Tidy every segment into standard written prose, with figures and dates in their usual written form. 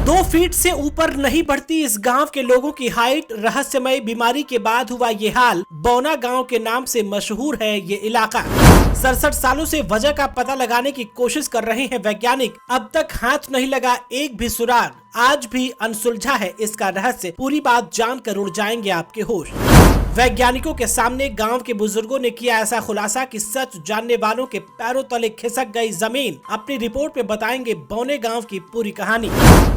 2 feet से ऊपर नहीं बढ़ती इस गांव के लोगों की हाइट। रहस्यमय बीमारी के बाद हुआ ये हाल। बौना गांव के नाम से मशहूर है ये इलाका। 67 सालों से वजह का पता लगाने की कोशिश कर रहे हैं वैज्ञानिक। अब तक हाथ नहीं लगा एक भी सुराग। आज भी अनसुलझा है इसका रहस्य। पूरी बात जानकर उड़ जाएंगे आपके होश। वैज्ञानिकों के सामने गांव के बुजुर्गों ने किया ऐसा खुलासा कि सच जानने वालों के पैरों तले खिसक गई जमीन। अपनी रिपोर्ट में बताएंगे बौने गांव की पूरी कहानी।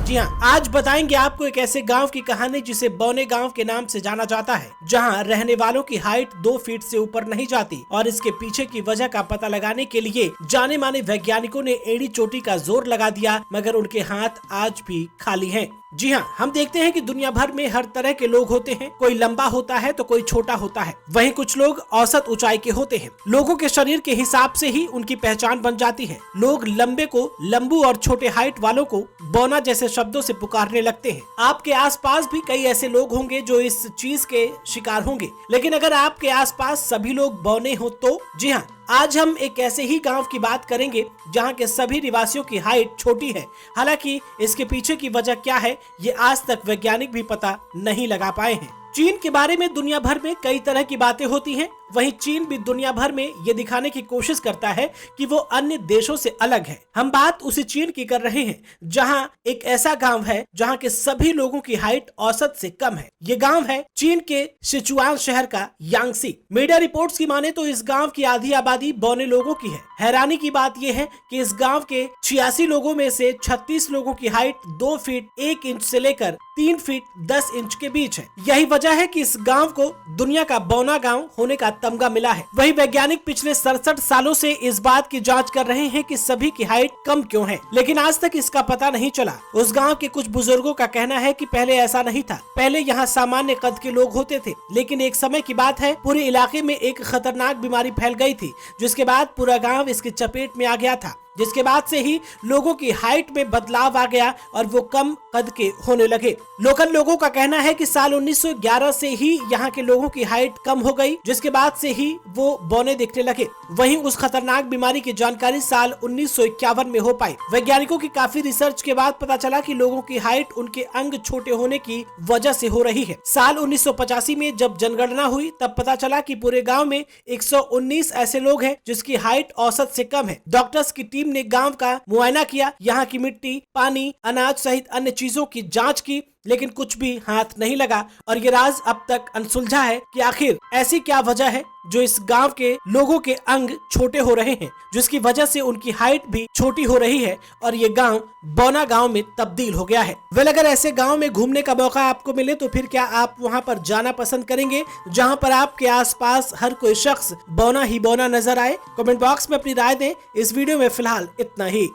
जी हां, आज बताएंगे आपको एक ऐसे गांव की कहानी जिसे बौने गांव के नाम से जाना जाता है, जहां रहने वालों की हाइट 2 फीट से ऊपर नहीं जाती। और इसके पीछे की वजह का पता लगाने के लिए जाने माने वैज्ञानिकों ने एड़ी चोटी का जोर लगा दिया, मगर उनके हाथ आज भी खाली हैं। जी हाँ, हम देखते हैं कि दुनिया भर में हर तरह के लोग होते हैं। कोई लंबा होता है तो कोई छोटा होता है। वहीं कुछ लोग औसत ऊंचाई के होते हैं। लोगों के शरीर के हिसाब से ही उनकी पहचान बन जाती है। लोग लंबे को लंबू और छोटे हाइट वालों को बौना जैसे शब्दों से पुकारने लगते हैं। आपके आसपास भी कई ऐसे लोग होंगे जो इस चीज के शिकार होंगे। लेकिन अगर आपके आसपास सभी लोग बौने हो तो जी हाँ, आज हम एक ऐसे ही गांव की बात करेंगे जहां के सभी निवासियों की हाइट छोटी है। हालांकि इसके पीछे की वजह क्या है ये आज तक वैज्ञानिक भी पता नहीं लगा पाए हैं। चीन के बारे में दुनिया भर में कई तरह की बातें होती हैं। वहीं चीन भी दुनिया भर में ये दिखाने की कोशिश करता है कि वो अन्य देशों से अलग है। हम बात उसी चीन की कर रहे हैं जहां एक ऐसा गांव है जहां के सभी लोगों की हाइट औसत से कम है। ये गांव है चीन के सिचुआन शहर का यांगसी। मीडिया रिपोर्ट्स की माने तो इस गांव की आधी आबादी बौने लोगों की है। हैरानी की बात यह है कि इस गांव के 86 लोगों में से 36 लोगों की हाइट 2 फीट 1 इंच से लेकर 3 फीट 10 इंच के बीच है। यही वजह है कि इस गांव को दुनिया का बौना गांव होने का तमगा मिला है। वही वैज्ञानिक पिछले 67 सालों से इस बात की जांच कर रहे हैं कि सभी की हाइट कम क्यों है, लेकिन आज तक इसका पता नहीं चला। उस गांव के कुछ बुजुर्गों का कहना है कि पहले ऐसा नहीं था। पहले यहाँ सामान्य कद के लोग होते थे, लेकिन एक समय की बात है पूरे इलाके में एक खतरनाक बीमारी फैल गई थी, जिसके बाद पूरा गाँव इसकी चपेट में आ गया था। जिसके बाद से ही लोगों की हाइट में बदलाव आ गया और वो कम कद के होने लगे। लोकल लोगों का कहना है कि साल 1911 से ही यहाँ के लोगों की हाइट कम हो गई, जिसके बाद से ही वो बौने दिखने लगे। वहीं उस खतरनाक बीमारी की जानकारी साल 1951 में हो पाई। वैज्ञानिकों की काफी रिसर्च के बाद पता चला कि लोगों की हाइट उनके अंग छोटे होने की वजह से हो रही है। साल 1985 में जब जनगणना हुई तब पता चला कि पूरे गाँव में 119 ऐसे लोग हैं जिसकी हाइट औसत से कम है। डॉक्टर्स की टीम ने गांव का मुआयना किया, यहाँ की मिट्टी, पानी, अनाज सहित अन्य चीजों की जांच की, लेकिन कुछ भी हाथ नहीं लगा। और ये राज अब तक अनसुलझा है कि आखिर ऐसी क्या वजह है जो इस गांव के लोगों के अंग छोटे हो रहे हैं, जिसकी वजह से उनकी हाइट भी छोटी हो रही है और ये गांव बौना गांव में तब्दील हो गया है। वेल, अगर ऐसे गांव में घूमने का मौका आपको मिले तो फिर क्या आप वहां पर जाना पसंद करेंगे जहां पर आपके आसपास हर कोई शख्स बौना ही बौना नजर आए? कमेंट बॉक्स में अपनी राय दें। इस वीडियो में फिलहाल इतना ही।